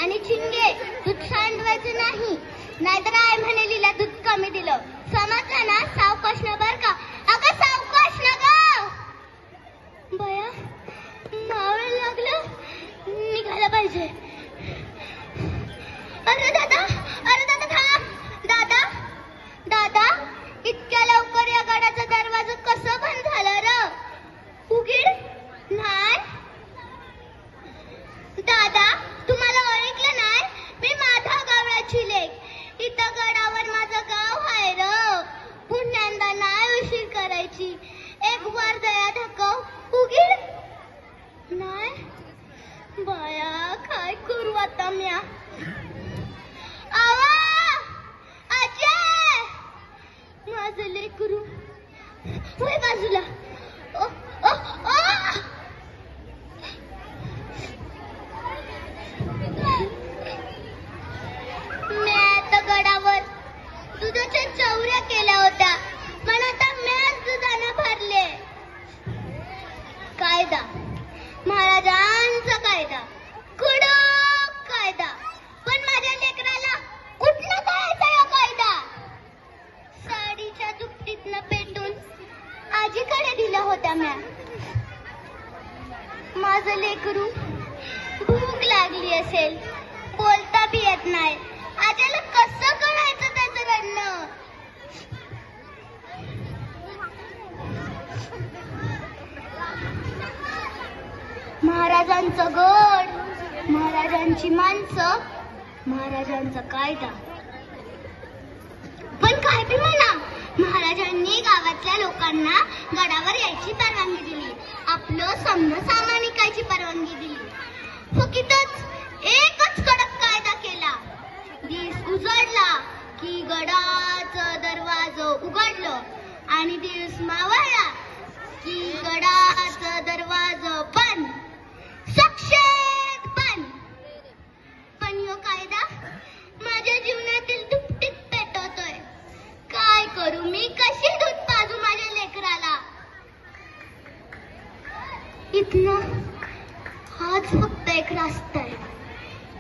आणि चिंगे दूध सांडवायचं नाही, नाहीतर आई म्हणे लिला दूध कमी दिलं. समजलं ना? सावकाश न बर का? अगं सावकाश न ग. बया मावळ लागलं, निघायला पाहिजे. अरे दादा थांब. दादा दादा इतक्या लवकर या गडाचा दरवाजा कसं बंद झालं र? उघड नाही. दादा तुम्हाला ओळखलं नाही? मी माधा गावळाची लेक. इथं गडावर माझं गाव आहे र. पुण्यांदा नाही उशीर करायची. एक वर दया धकव. उघड नाही. बाया काय करू आता म्या? आवा आजे माझं लेकरू वय बाजूला. ओ ओ ओ मी आता गडावर दुधाच्या चौऱ्या केल्या होत्या, पण आता मॅच दुधानं भरले. कायदा महाराजांचा कायदा, कडक कायदा, पण माझ्या लेकराला कुठनं कळायचा या कायदा? साडीच्या दुपटीतनं पेटून आजीकडे दिल्या होत्या म्या. माझं लेकरू भूक लागली असेल, बोलता बी येत नाही. आजीला कसं कळायचं त्याचं रडणं? महाराजांचं गड, महाराजांची माणसं, महाराजांचा कायदा. पण काय बी म्हणा, महाराजांनी गावातल्या लोकांना गडावर यायची परवानगी दिली. आपलं समज सामान विकायची परवानगी दिली. फुकीतच